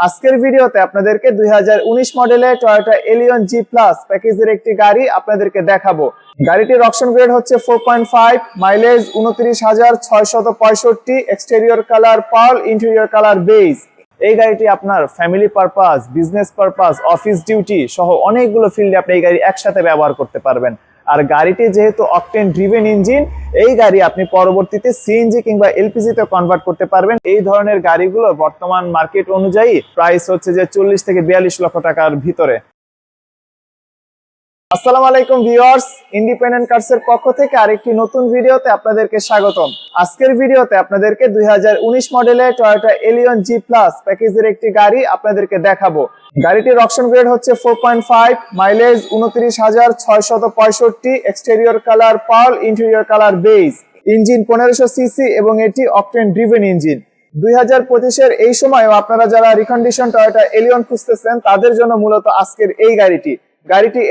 আজকের ভিডিওতে আপনাদেরকে 2019 মডেলের টয়োটা এলিয়ন জি প্লাস প্যাকেজের একটি গাড়ি আপনাদেরকে দেখাবো। গাড়িটির অকশন গ্রেড হচ্ছে 4.5, mileage 29,665, exterior colour pearl, interior colour beige. এই গাড়িটি আপনার family purpose, business purpose, office duty সহ অনেকগুলো ফিল্ডে আপনি এই গাড়ি একসাথে ব্যবহার করতে পারবেন। আর গাড়িটি যেহেতু অকটেন ড্রিভেন ইঞ্জিন, এই গাড়ি আপনি পরবর্তীতে সিএনজি কিংবা এলপিজি তে কনভার্ট করতে পারবেন। এই ধরনের গাড়িগুলো বর্তমান মার্কেট অনুযায়ী প্রাইস হচ্ছে যে 40 থেকে 42 লক্ষ টাকার ভিতরে। আসসালামু আলাইকুম ভিউয়ার্স, ইন্ডিপেন্ডেন্ট কার্স এর পক্ষ থেকে আরেকটি নতুন ভিডিওতে আপনাদেরকে স্বাগতম। আজকের ভিডিওতে আপনাদেরকে 2019 মডেলের টয়োটা এলিয়ন জি প্লাস প্যাকেজের একটি গাড়ি আপনাদেরকে দেখাবো। গাড়িটির অকশন গ্রেড হচ্ছে 4.5, mileage 29,665, exterior colour pearl, interior colour beige, engine 1500 CC এবং এটি অকটেন ড্রিভেন ইঞ্জিন। 2025 এই সময়ও আপনারা যারা রিকন্ডিশন টয়োটা এলিয়ন খুঁজতেছেন তাদের জন্য মূলত আজকের এই গাড়িটি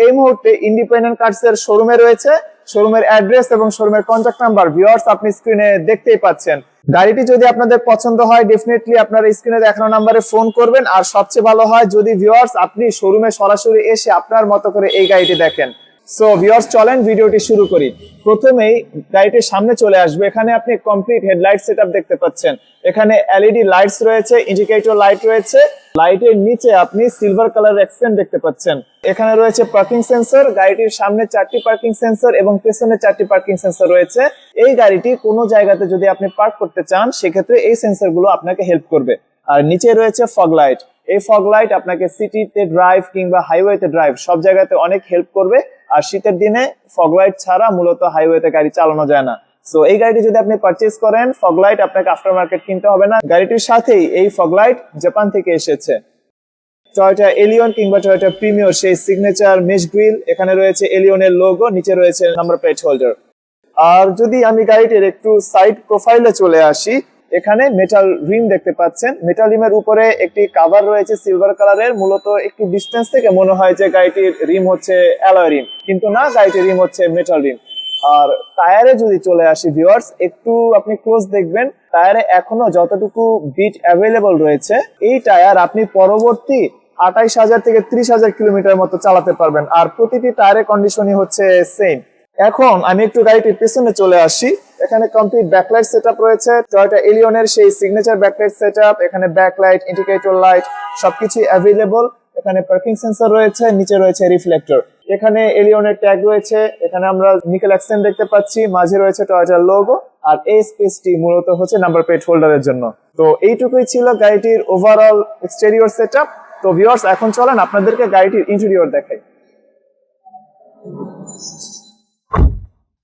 এই মুহূর্তে ইন্ডিপেন্ডেন্ট কার্স এর শোরুমে রয়েছে। শোরুমের অ্যাড্রেস এবং শোরুমের কন্ট্যাক্ট নাম্বার ভিউয়ার্স আপনি স্ক্রিনে দেখতেই পাচ্ছেন। গাড়িটি যদি আপনাদের পছন্দ হয় ডেফিনেটলি আপনারা স্ক্রিনে দেখানো নাম্বারে ফোন করবেন। আর সবচেয়ে ভালো হয় যদি ভিউয়ার্স আপনি শোরুমে সরাসরি এসে আপনার মতো করে এই গাড়িটি দেখেন। সো ভিউয়ার্স চলেন ভিডিওটি শুরু করি। প্রথমেই গাড়িটির সামনে চলে আসবে, এখানে আপনি কমপ্লিট হেডলাইট সেটআপ দেখতে পাচ্ছেন। এখানে এলইডি লাইটস রয়েছে, ইন্ডিকেটর লাইট রয়েছে। লাইটের নিচে আপনি সিলভার কালার এক্সটেন্ট দেখতে পাচ্ছেন। এখানে রয়েছে পার্কিং সেন্সর। গাড়িটির সামনে 4টি পার্কিং সেন্সর এবং পেছনে 4টি পার্কিং সেন্সর রয়েছে। এই গাড়িটি কোনো জায়গাতে যদি আপনি পার্ক করতে চান সেক্ষেত্রে এই সেন্সরগুলো আপনাকে হেল্প করবে। আর নিচে রয়েছে ফগ লাইট। এই ফগ লাইট আপনাকে সিটিতে ড্রাইভ কিংবা হাইওয়েতে ড্রাইভ সব জায়গাতে অনেক হেল্প করবে। আর শীতের দিনে ফগ লাইট ছাড়া মূলত হাইওয়েতে গাড়ি চালানো যায় না। সো এই গাড়িটি যদি আপনি পারচেজ করেন ফগ লাইট আপনাকে আফটার মার্কেট কিনতে হবে না। গাড়িটির সাথেই এই ফগ লাইট জাপান থেকে এসেছে। টয়োটা এলিয়ন কিংবা টয়োটা প্রিমিয়র সেই সিগনেচার মেশ গ্রিল, এখানে রয়েছে এলিয়নের লোগো, নিচে রয়েছে নাম্বার প্লেট হোল্ডার। আর যদি আমি গাড়িটির একটু সাইড প্রোফাইলে চলে আসি, এখানে মেটাল রিম দেখতে পাচ্ছেন। মেটাল রিমের উপরে একটি কভার রয়েছে সিলভার কালারের। মূলত একটু ডিস্টেন্স থেকে মনে হয় যে গাড়িটির রিম হচ্ছে অ্যালয় রিম, কিন্তু না, গাড়িটির রিম হচ্ছে মেটাল রিম। আর টায়ারে যদি চলে আসি ভিউয়ার্স, একটু আপনি ক্লোজ দেখবেন, টায়ারে এখনো যতটুকু বিট অ্যাভেলেবল রয়েছে এই টায়ার আপনি পরবর্তী 28,000 থেকে 30,000 কিলোমিটার মতো চালাতে পারবেন। আর প্রতিটি টায়ারের কন্ডিশনই হচ্ছে সেম। এখন আমি একটু গাড়িটির পেছনে চলে আসি। এখানে কমপ্লিট ব্যাকলাইট সেটআপ রয়েছে, টয়োটা এলিয়নের সেই সিগনেচার ব্যাকলাইট সেটআপ। এখানে ব্যাকলাইট, ইন্ডিকেটর লাইট সবকিছু অ্যাভেলেবল। এখানে পার্কিং সেন্সর রয়েছে, নিচে রয়েছে রিফ্লেক্টর। এখানে এলিয়নের ট্যাগ রয়েছে। এখানে আমরা নিকেল অ্যাকসেন্ট দেখতে পাচ্ছি, মাঝে রয়েছে টয়োটার লোগো। আর এই স্পেসটি মূলত হচ্ছে নাম্বার প্লেট হোল্ডারের জন্য। তো এইটুকুই ছিল গাড়িটির ওভারঅল এক্সটেরিয়র সেটআপ। তো ভিউয়ার্স এখন চলেন আপনাদেরকে গাড়িটির ইন্টেরিয়র দেখাই।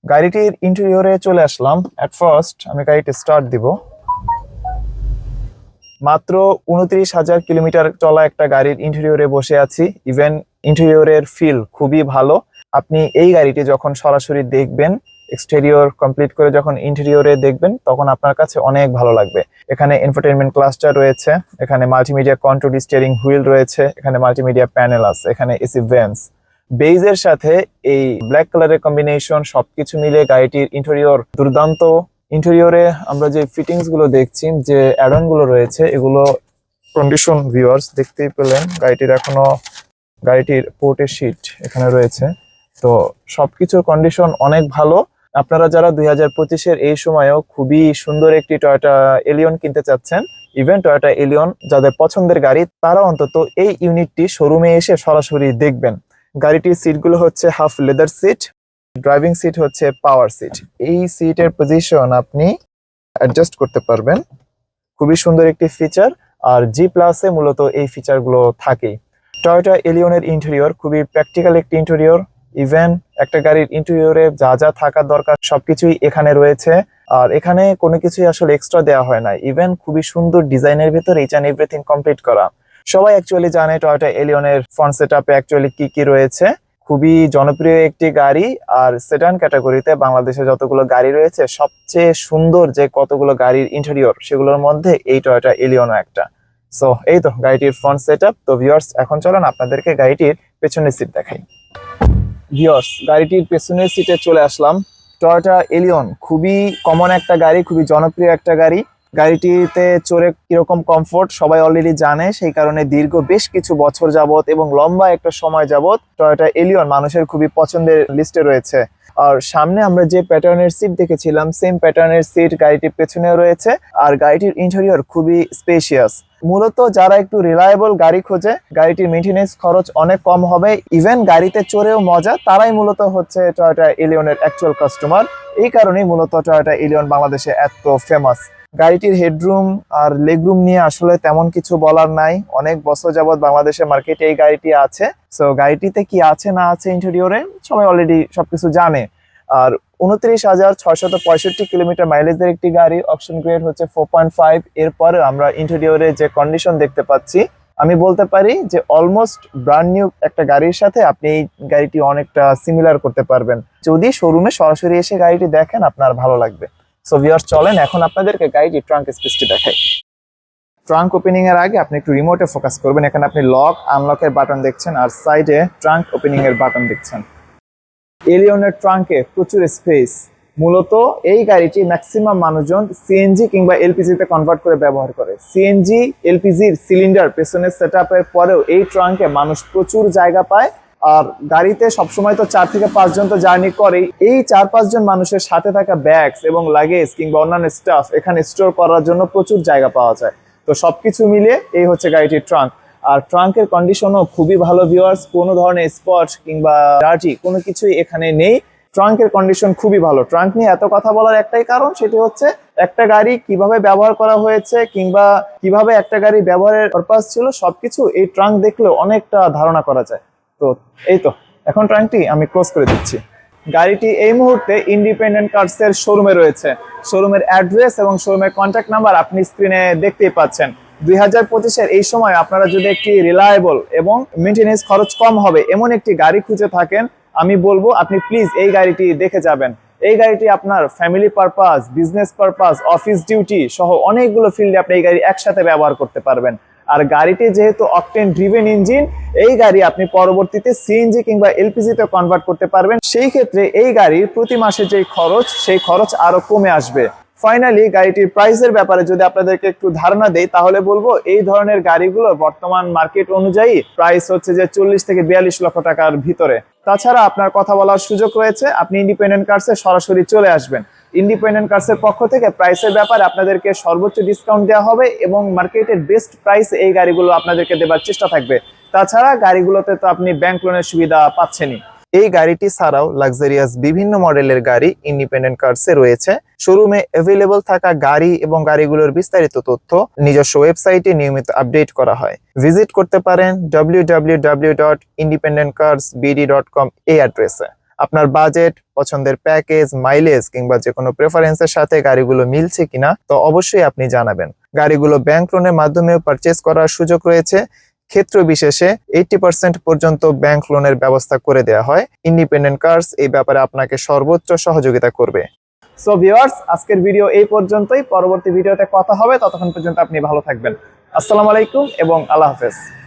গাড়িটির ইন্টেরিয়রে চলে আসলাম। এট ফার্স্ট আমি গাড়িটি স্টার্ট দিব। মাত্র 29,000 কিলোমিটার চলা একটা গাড়ির ইন্টেরিয়রে বসে আছি। ইভেন ইন্টেরিয়রের ফিল খুবই ভালো। আপনি এই গাড়িটি যখন সরাসরি দেখবেন, এক্সটেরিয়র কমপ্লিট করে যখন ইন্টেরিয়রে দেখবেন তখন আপনার কাছে অনেক ভালো লাগবে। এখানে ইনফোটেইনমেন্ট ক্লাস্টার রয়েছে, এখানে মাল্টিমিডিয়া কন্ট্রোল স্টিয়ারিং হুইল রয়েছে, এখানে মাল্টিমিডিয়া প্যানেল আছে, এখানে এসি ভেন্টস। বেজের সাথে এই ব্ল্যাক কালারের কম্বিনেশন সবকিছু মিলে গাড়িটির ইন্টেরিয়র দুর্দান্ত। ইন্টেরিয়রে আমরা যে ফিটিংস গুলো দেখছি, যে অ্যাডন গুলো রয়েছে, এগুলো কন্ডিশন ভিউয়ার্স দেখতেই পেলেন। গাড়িটির পোর্টের শীট এখানে রয়েছে। তো সবকিছুর কন্ডিশন অনেক ভালো। আপনারা যারা 2025 এই সময়েও খুবই সুন্দর একটি টয়োটা এলিয়ন কিনতে চাচ্ছেন, ইভেন টয়োটা এলিয়ন যাদের পছন্দের গাড়ি, তারা অন্তত এই ইউনিটটি শোরুমে এসে সরাসরি দেখবেন। গাড়িটির সিটগুলো হচ্ছে half leather seat, driving seat হচ্ছে পাওয়ার সিট। এই সিটের পজিশন আপনি অ্যাডজাস্ট করতে পারবেন, খুবই সুন্দর একটি ফিচার। আর জি প্লাসে মূলত এই ফিচারগুলো থাকেই। টয়োটা এলিয়নের ইন্টেরিয়র খুবই প্র্যাকটিক্যাল একটি ইন্টেরিয়র। ইভেন একটা গাড়ির ইন্টেরিয়রে যা যা থাকার দরকার সবকিছুই এখানে রয়েছে। আর এখানে কোনো কিছুই আসলে এক্সট্রা দেওয়া হয় না। ইভেন খুবই সুন্দর ডিজাইনের ভিতরে ইচ অ্যান্ড এভরিথিং কমপ্লিট করা। সবাই অ্যাকচুয়ালি জানে টয়োটা এলিয়নের ফ্রন্ট সেটআপে অ্যাকচুয়ালি কি রয়েছে। খুবই জনপ্রিয় একটি গাড়ি। আর সেডান ক্যাটাগরিতে বাংলাদেশে যতগুলো গাড়ি রয়েছে সবচেয়ে সুন্দর যে কতগুলো গাড়ির ইন্টেরিয়র, সেগুলোর মধ্যে এই টয়োটা এলিয়নও একটা। সো এই তো গাড়িটির ফ্রন্ট সেটআপ। তো ভিউয়ার্স এখন চলেন আপনাদেরকে গাড়িটির পেছনের সিট দেখাই। ভিউয়ার্স গাড়িটির পেছনের সিটে চলে আসলাম। টয়োটা এলিয়ন খুবই কমন একটা গাড়ি, খুবই জনপ্রিয় একটা গাড়ি। গাড়িটিতে চড়ে কিরকম কমফোর্ট সবাই অলরেডি জানে, সেই কারণে দীর্ঘ বেশ কিছু বছর যাবত এবং লম্বা একটা সময় যাবত টয়োটা এলিয়ন মানুষের খুবই পছন্দের লিস্টে রয়েছে। আর সামনে আমরা যে প্যাটার্নের সিট দেখেছিলাম সেম প্যাটার্নের সিট গাড়িটির পেছনেও রয়েছে। আর গাড়িটির ইন্টেরিয়র খুবই স্পেশিয়াস। মূলত যারা একটু রিলায়েবল গাড়ি খোঁজে, গাড়িটির মেইনটেনেন্স খরচ অনেক কম হবে, ইভেন গাড়িতে চড়েও মজা, তারাই মূলত হচ্ছে টয়োটা এলিয়নের অ্যাকচুয়াল কাস্টমার। এই কারণেই মূলত টয়োটা এলিয়ন বাংলাদেশে এত ফেমাস। গাড়িটির হেডরুম আর লেগরুম নিয়ে আসলে তেমন কিছু বলার নাই, অনেক বছর যাবত বাংলাদেশের মার্কেটে এই গাড়িটি আছে। সো গাড়িটিতে কি আছে না আছে ইন্টেরিয়রে সবাই অলরেডি সবকিছু জানে। আর 29,665 কিলোমিটার মাইলেজের একটি গাড়ি, অপশন গ্রেড হচ্ছে 4.5। এরপরে আমরা ইন্টেরিয়রে যে কন্ডিশন দেখতে পাচ্ছি, আমি বলতে পারি যে অলমোস্ট ব্র্যান্ড নিউ একটা গাড়ির সাথে আপনি এই গাড়িটি অনেকটা সিমিলার করতে পারবেন। যদি শোরুমে সরাসরি এসে গাড়িটি দেখেন আপনার ভালো লাগবে। সো ভিউয়ার্স, চলেন এখন আপনাদেরকে গাড়িটি ট্রাঙ্ক স্পেসটি দেখাই। ট্রাঙ্ক ওপেনিং এর আগে আপনি একটু রিমোটে ফোকাস করবেন। এখানে আপনি লক আনলকের বাটন দেখছেন আর সাইডে ট্রাঙ্ক ওপেনিং এর বাটন দেখছেন। এলিয়নের ট্রাঙ্কে প্রচুর স্পেস। মূলত এই গাড়িটি ম্যাক্সিমাম মানুষজন সিএনজি কিংবা এলপিজি তে কনভার্ট করে ব্যবহার করে। সিএনজি এলপিজির সিলিন্ডার পেছনের সেটআপের পরেও এই ট্রাঙ্কে মানুষ প্রচুর জায়গা পায়। আর গাড়িতে সবসময় তো 4 থেকে 5 জন তো জার্নি করেই। এই 4-5 জন মানুষের সাথে থাকা ব্যাগস এবং লাগেজ কিংবা অন্যান্য স্টাফ এখানে স্টোর করার জন্য প্রচুর জায়গা পাওয়া যায়। তো সবকিছু মিলিয়ে এই হচ্ছে গাড়িটির ট্রাঙ্ক। আর ট্রাঙ্কের কন্ডিশনও খুবই ভালো ভিউয়ার্স, কোনো ধরনের স্পট কিংবা ডার্টি কোনো কিছুই এখানে নেই। ট্রাঙ্কের কন্ডিশন খুবই ভালো। ট্রাঙ্ক নিয়ে এত কথা বলার একটাই কারণ, সেটি হচ্ছে একটা গাড়ি কিভাবে ব্যবহার করা হয়েছে কিংবা কিভাবে একটা গাড়ি ব্যবহারের পারপাস ছিল সবকিছু এই ট্রাঙ্ক দেখলে অনেকটা ধারণা করা যায়। তো এই তো এখন ট্রাঙ্কটি আমি ক্লোজ করে দিচ্ছি। গাড়িটি এই মুহূর্তে ইন্ডিপেন্ডেন্ট কার্স এর শোরুমে রয়েছে। শোরুমের অ্যাড্রেস এবং শোরুমের কন্ট্যাক্ট নাম্বার আপনি স্ক্রিনে দেখতেই পাচ্ছেন। 2025-এর এই সময় আপনারা যদি একটি রিলায়েবল এবং মেইনটেনেন্স খরচ কম হবে এমন একটি গাড়ি খুঁজে থাকেন, আমি বলবো আপনি প্লিজ এই গাড়িটি দেখে যাবেন। এই গাড়িটি আপনার family purpose, business purpose, office duty সহ অনেকগুলো ফিল্ডে আপনি এই গাড়ি একসাথে ব্যবহার করতে পারবেন। আর গাড়িটি যেহেতু অকটেন ড্রিভেন ইঞ্জিন, এই গাড়ি আপনি পরবর্তীতে সিএনজি কিংবা এলপিজি তে কনভার্ট করতে পারবেন। সেই ক্ষেত্রে এই গাড়ির প্রতি মাসে যে খরচ, সেই খরচ আরো কমে আসবে। ফাইনালি গাড়িটির প্রাইসের ব্যাপারে যদি আপনাদেরকে একটু ধারণা দেই তাহলে বলবো এই ধরনের গাড়িগুলো বর্তমান মার্কেট অনুযায়ী প্রাইস হচ্ছে যে 40 থেকে 42 লক্ষ টাকার ভিতরে। তাছাড়া আপনার কথা বলার সুযোগ রয়েছে, আপনি ইন্ডিপেন্ডেন্ট কার্সে সরাসরি চলে আসবেন। ইন্ডিপেন্ডেন্ট কার্সের পক্ষ থেকে প্রাইসের ব্যাপারে আপনাদেরকে সর্বোচ্চ ডিসকাউন্ট দেওয়া হবে এবং মার্কেটের বেস্ট প্রাইস এই গাড়িগুলো আপনাদেরকে দেবার চেষ্টা থাকবে। তাছাড়া গাড়িগুলোতে তো আপনি ব্যাংক লোনের সুবিধা পাচ্ছেনই। এই গাড়িটি ছাড়াও লাক্সারিয়াস বিভিন্ন মডেলের গাড়ি ইন্ডিপেন্ডেন্ট কার্সে রয়েছে। শোরুমে অ্যাভেলেবল থাকা গাড়ি এবং গাড়িগুলোর বিস্তারিত তথ্য নিজস্ব ওয়েবসাইটে নিয়মিত আপডেট করা হয়। ভিজিট করতে পারেন www.independentcarsbd.com এই অ্যাড্রেসে। আপনার বাজেট, পছন্দের প্যাকেজ, মাইলেজ কিংবা যে কোনো প্রেফারেন্সের সাথে গাড়িগুলো মিলছে কিনা তো অবশ্যই আপনি জানাবেন। গাড়িগুলো ব্যাংক লোনের মাধ্যমেও পারচেজ করার সুযোগ রয়েছে। ক্ষেত্র বিশেষে 80% পর্যন্ত ব্যাংক লোনের ব্যবস্থা করে দেওয়া হয়। ইন্ডিপেন্ডেন্ট কার্স এই ব্যাপারে আপনাকে সর্বোচ্চ সহযোগিতা করবে। সো ভিউয়ার্স, আজকের ভিডিও এই পর্যন্তই। পরবর্তী ভিডিওতে কথা হবে, ততক্ষণ পর্যন্ত আপনি ভালো থাকবেন। আসসালামু আলাইকুম এবং আল্লাহ হাফেজ।